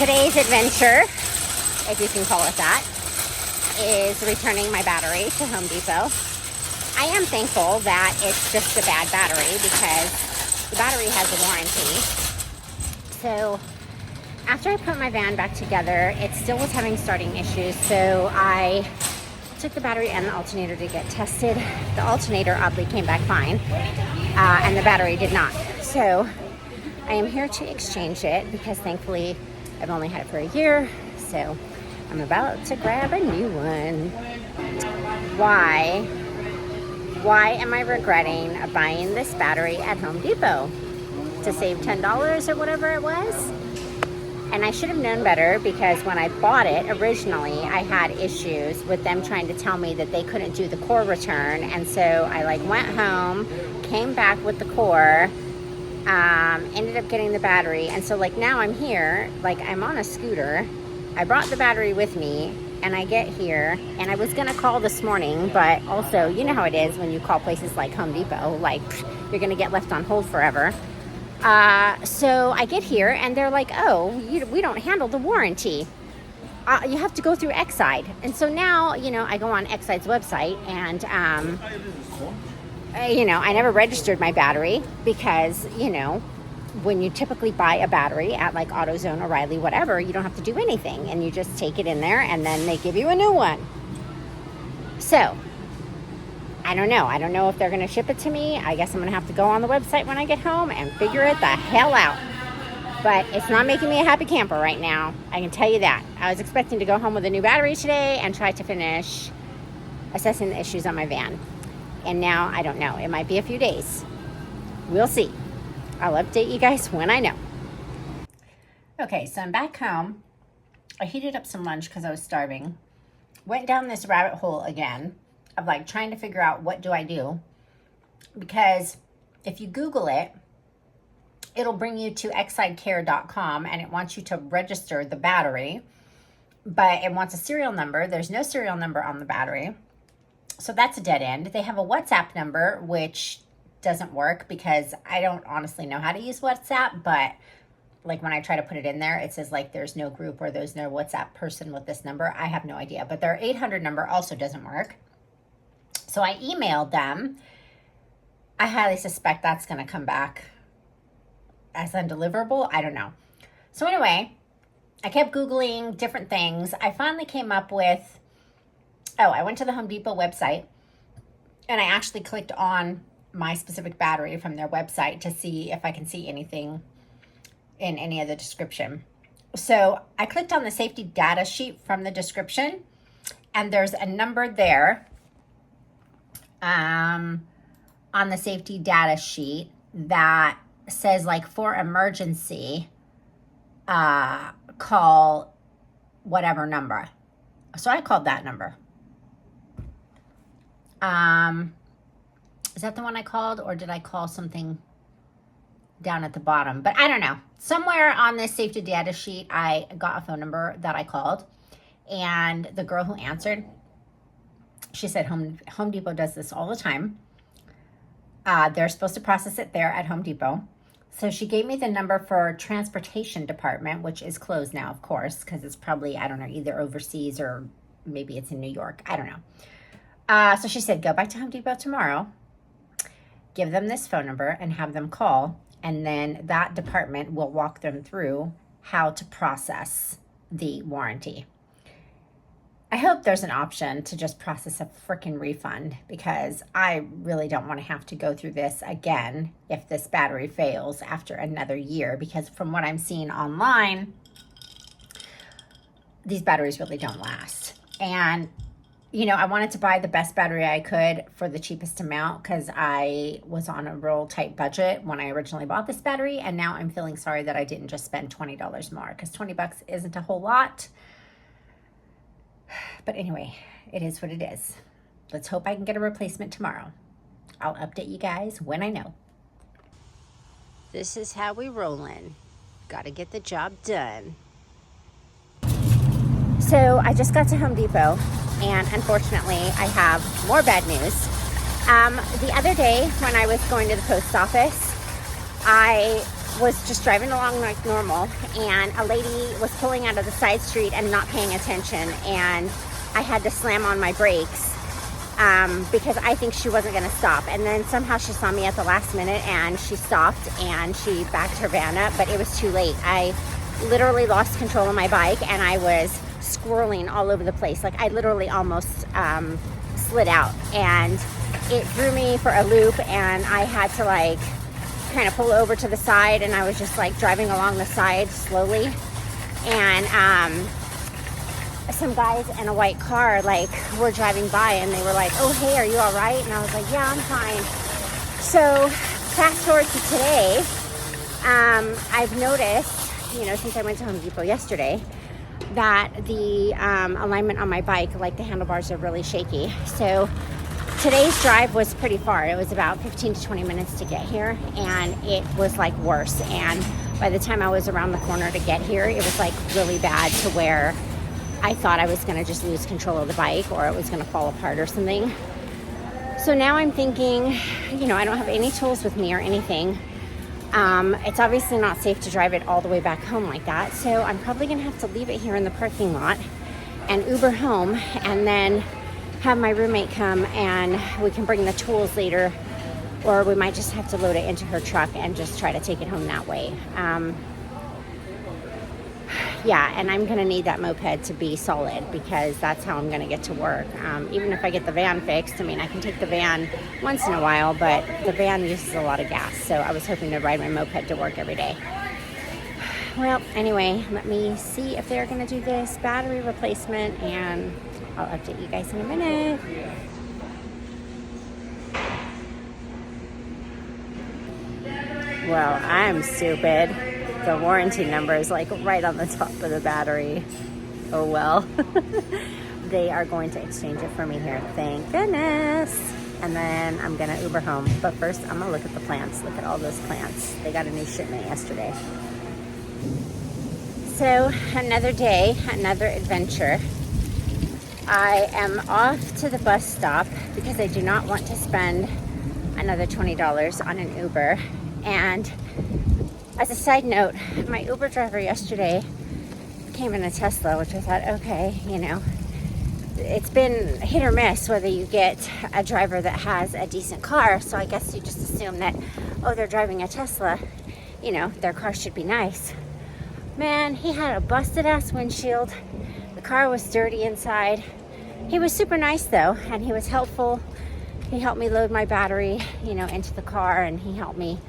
today's adventure, if you can call it that, is returning my battery to Home Depot. I am thankful that it's just a bad battery because the battery has a warranty. So after I put my van back together, it still was having starting issues. So I took the battery and the alternator to get tested. The alternator oddly came back fine, and the battery did not. So I am here to exchange it because thankfully I've only had it for a year. So I'm about to grab a new one. Why am I regretting buying this battery at Home Depot? To save $10 or whatever it was? And I should have known better because when I bought it originally, I had issues with them trying to tell me that they couldn't do the core return. And so I went home, came back with the core, ended up getting the battery. And so now I'm here, I'm on a scooter. I brought the battery with me and I get here and I was gonna call this morning, but also, you know how it is when you call places like Home Depot, you're gonna get left on hold forever. So I get here and they're like, oh, we don't handle the warranty. You have to go through Exide. And so now, I go on Exide's website and, I never registered my battery because, when you typically buy a battery at AutoZone, O'Reilly, whatever, you don't have to do anything and you just take it in there and then they give you a new one. So I don't know if they're going to ship it to me. I guess I'm going to have to go on the website when I get home and figure it the hell out. But it's not making me a happy camper right now. I can tell you that. I was expecting to go home with a new battery today and try to finish assessing the issues on my van. And now I don't know. It might be a few days. We'll see. I'll update you guys when I know. Okay, so I'm back home. I heated up some lunch because I was starving. Went down this rabbit hole again of trying to figure out what do I do, because if you Google it, it'll bring you to exidecare.com and it wants you to register the battery, but it wants a serial number. There's no serial number on the battery, so that's a dead end. They have a WhatsApp number, which doesn't work because I don't honestly know how to use WhatsApp, but when I try to put it in there, it says there's no group or there's no WhatsApp person with this number. I have no idea, but their 800 number also doesn't work. So I emailed them. I highly suspect that's going to come back as undeliverable. I don't know. So anyway, I kept Googling different things. I finally came up with, I went to the Home Depot website and I actually clicked on my specific battery from their website to see if I can see anything in any of the description. So I clicked on the safety data sheet from the description and there's a number there on the safety data sheet that says for emergency, call whatever number. So I called that number. Is that the one I called or did I call something down at the bottom? But I don't know. Somewhere on this safety data sheet, I got a phone number that I called and the girl who answered, she said Home Depot does this all the time. They're supposed to process it there at Home Depot. So she gave me the number for transportation department, which is closed now, of course, because it's probably, I don't know, either overseas or maybe it's in New York. I don't know. So she said, go back to Home Depot tomorrow, give them this phone number and have them call. And then that department will walk them through how to process the warranty. I hope there's an option to just process a freaking refund because I really don't want to have to go through this again if this battery fails after another year, because from what I'm seeing online, these batteries really don't last. And, I wanted to buy the best battery I could for the cheapest amount because I was on a real tight budget when I originally bought this battery. And now I'm feeling sorry that I didn't just spend $20 more because $20 isn't a whole lot. But anyway, it is what it is. Let's hope I can get a replacement tomorrow. I'll update you guys when I know. This is how we rollin'. Gotta get the job done. So I just got to Home Depot and unfortunately I have more bad news. The other day when I was going to the post office, I was just driving along like normal, and a lady was pulling out of the side street and not paying attention, and I had to slam on my brakes because I think she wasn't going to stop. And then somehow she saw me at the last minute and she stopped and she backed her van up, but it was too late. I literally lost control of my bike and I was swirling all over the place. Like I literally almost slid out, and it threw me for a loop, and I had to like kind of pull over to the side, and I was just like driving along the side slowly, and some guys in a white car like were driving by, and they were like, "Oh, hey, are you all right?" And I was like, "Yeah, I'm fine." So fast forward to today, I've noticed, since I went to Home Depot yesterday, that the alignment on my bike, like the handlebars, are really shaky. So today's drive was pretty far. It was about 15 to 20 minutes to get here, and it was like worse. And by the time I was around the corner to get here, it was like really bad, to where I thought I was going to just lose control of the bike, or it was going to fall apart or something. So now I'm thinking, I don't have any tools with me or anything. It's obviously not safe to drive it all the way back home like that. So I'm probably going to have to leave it here in the parking lot and Uber home, and then have my roommate come and we can bring the tools later, or we might just have to load it into her truck and just try to take it home that way. And I'm going to need that moped to be solid, because that's how I'm going to get to work. Even if I get the van fixed, I can take the van once in a while, but the van uses a lot of gas. So I was hoping to ride my moped to work every day. Well, anyway, let me see if they're going to do this battery replacement, and I'll update you guys in a minute. Well, I'm stupid. The warranty number is like right on the top of the battery. Oh well. They are going to exchange it for me here. Thank goodness. And then I'm going to Uber home. But first, I'm going to look at the plants. Look at all those plants. They got a new shipment yesterday. So, another day, another adventure. I am off to the bus stop because I do not want to spend another $20 on an Uber. And as a side note, my Uber driver yesterday came in a Tesla, which I thought, okay, it's been hit or miss whether you get a driver that has a decent car. So I guess you just assume that, they're driving a Tesla, their car should be nice. Man, he had a busted ass windshield. The car was dirty inside. He was super nice though, and he was helpful. He helped me load my battery, into the car, and he helped me,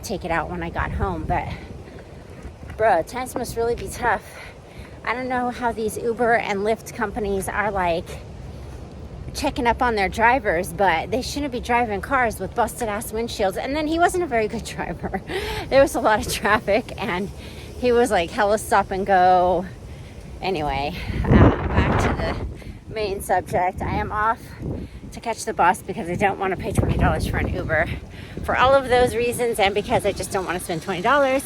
take it out when I got home. But bro, times must really be tough. I don't know how these Uber and Lyft companies are like checking up on their drivers, but they shouldn't be driving cars with busted ass windshields. And then he wasn't a very good driver. There was a lot of traffic, and he was like hella stop and go. Anyway, back to the main subject. I am off to catch the bus because I don't want to pay $20 for an Uber, for all of those reasons, and because I just don't want to spend $20.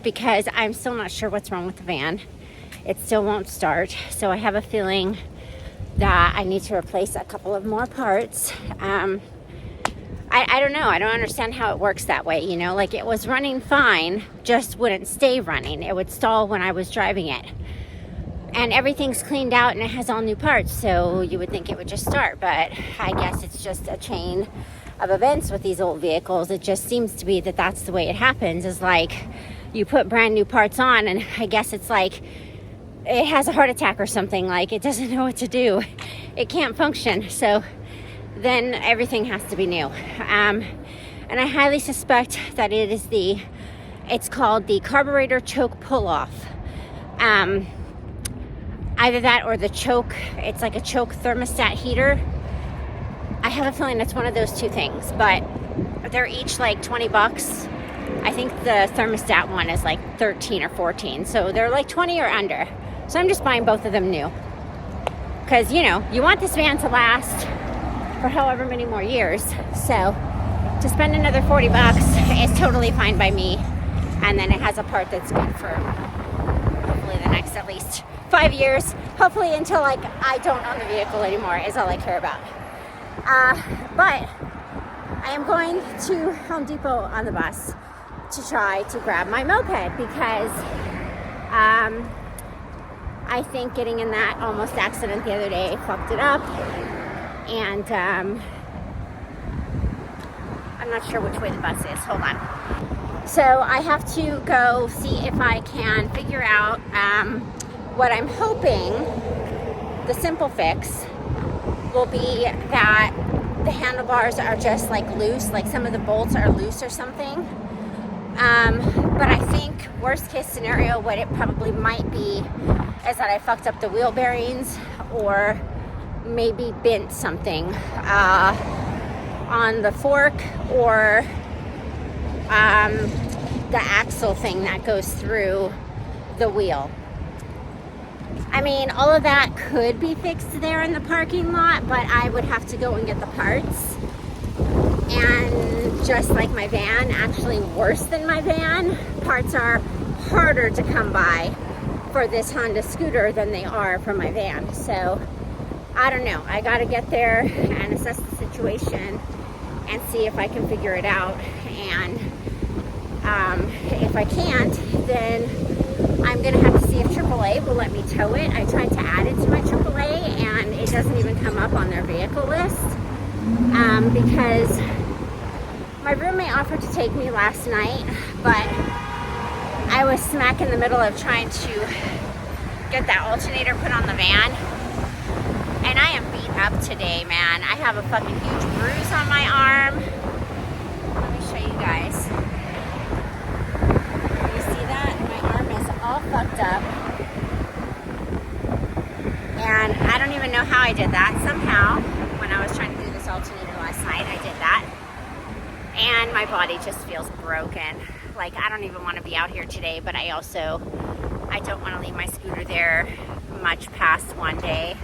Because I'm still not sure what's wrong with the van. It still won't start, so I have a feeling that I need to replace a couple of more parts. I don't know. I don't understand how it works that way, like it was running fine, just wouldn't stay running. It would stall when I was driving it. And everything's cleaned out and it has all new parts, so you would think it would just start, but I guess it's just a chain of events with these old vehicles. It just seems to be that that's the way it happens, is like you put brand new parts on, and I guess it's like it has a heart attack or something, like it doesn't know what to do. It can't function, so then everything has to be new. And I highly suspect that it's called the carburetor choke pull-off. Either that or the choke, it's like a choke thermostat heater. I have a feeling it's one of those two things, but they're each like $20. I think the thermostat one is like 13 or 14, so they're like 20 or under. So I'm just buying both of them new, because you want this van to last for however many more years. So to spend another $40 is totally fine by me, and then it has a part that's good for hopefully the next at least 5 years, hopefully until like I don't own the vehicle anymore, is all I care about. But I am going to Home Depot on the bus to try to grab my moped because I think getting in that almost accident the other day fucked it up, and I'm not sure which way the bus is. Hold on. So I have to go see if I can figure out what I'm hoping the simple fix will be, that the handlebars are just like loose, like some of the bolts are loose or something. But I think worst case scenario, what it probably might be is that I fucked up the wheel bearings, or maybe bent something on the fork, or the axle thing that goes through the wheel. I mean, all of that could be fixed there in the parking lot, but I would have to go and get the parts. And just like my van, actually worse than my van, parts are harder to come by for this Honda scooter than they are for my van. So I don't know. I got to get there and assess the situation and see if I can figure it out. And if I can't, then I'm going to have to see if AAA will let me tow it. I tried to add it to my AAA, and it doesn't even come up on their vehicle list because my roommate offered to take me last night, but I was smack in the middle of trying to get that alternator put on the van, and I am beat up today, man. I have a fucking huge bruise on my arm. Let me show you guys. You see that? My arm is all fucked up, and I don't even know how I did that. Somehow, when I was trying to do this alternator last night, I did that, and my body just feels broken. Like, I don't even want to be out here today, but I don't want to leave my scooter there much past one day.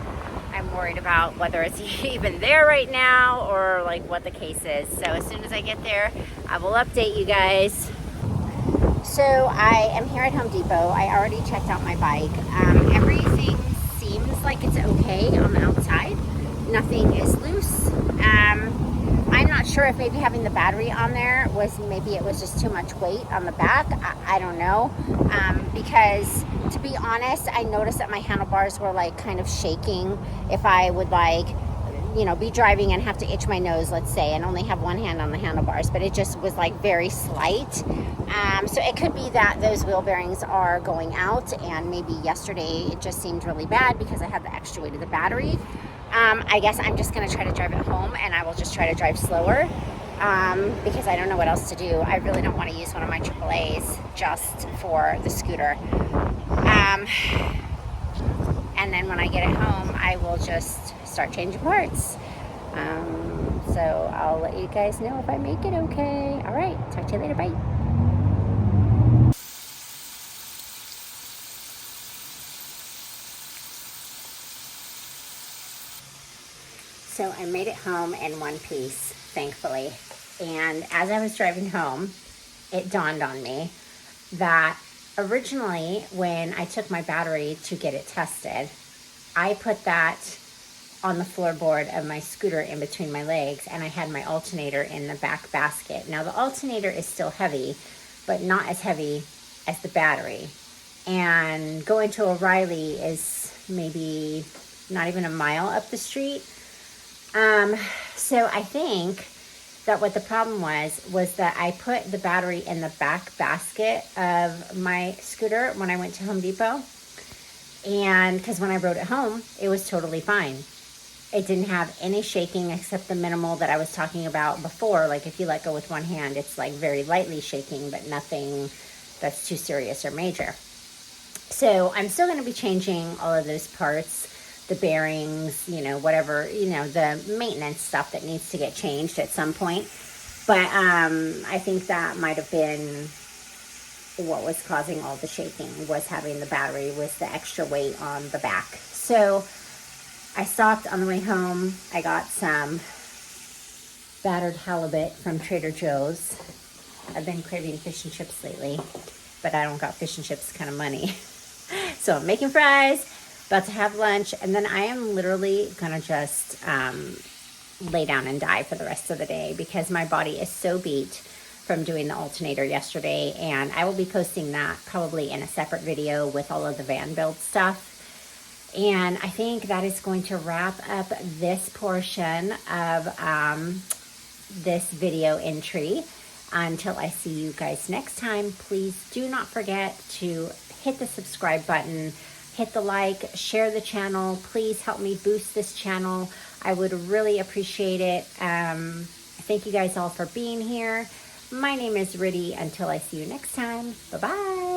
I'm worried about whether it's even there right now, or like what the case is. So as soon as I get there, I will update you guys. So I am here at Home Depot. I already checked out my bike. Everything seems like it's okay on the outside. Nothing is loose. I'm not sure if maybe having the battery on there maybe it was just too much weight on the back. I don't know. Because to be honest, I noticed that my handlebars were like kind of shaking if I would be driving and have to itch my nose, let's say, and only have one hand on the handlebars, but it just was like very slight. So it could be that those wheel bearings are going out, and maybe yesterday it just seemed really bad because I had the extra weight of the battery. I guess I'm just going to try to drive it home, and I will just try to drive slower because I don't know what else to do. I really don't want to use one of my AAAs just for the scooter. And then when I get it home, I will just start changing parts. So I'll let you guys know if I make it okay. All right, talk to you later. Bye. So I made it home in one piece, thankfully. And as I was driving home, it dawned on me that originally when I took my battery to get it tested, I put that on the floorboard of my scooter in between my legs, and I had my alternator in the back basket. Now the alternator is still heavy, but not as heavy as the battery. And going to O'Reilly is maybe not even a mile up the street. So I think that what the problem was that I put the battery in the back basket of my scooter when I went to Home Depot. And because when I rode it home, it was totally fine. It didn't have any shaking except the minimal that I was talking about before. Like if you let go with one hand, it's like very lightly shaking, but nothing that's too serious or major. So I'm still going to be changing all of those parts, the bearings, whatever, the maintenance stuff that needs to get changed at some point. But I think that might have been what was causing all the shaking, was having the battery with the extra weight on the back. So I stopped on the way home. I got some battered halibut from Trader Joe's. I've been craving fish and chips lately, but I don't got fish and chips kind of money. So I'm making fries, about to have lunch, and then I am literally gonna just lay down and die for the rest of the day because my body is so beat from doing the alternator yesterday. And I will be posting that probably in a separate video with all of the van build stuff. And I think that is going to wrap up this portion of this video entry. Until I see you guys next time, please do not forget to hit the subscribe button, hit the like, share the channel. Please help me boost this channel. I would really appreciate it. Thank you guys all for being here. My name is Riddy. Until I see you next time, bye-bye.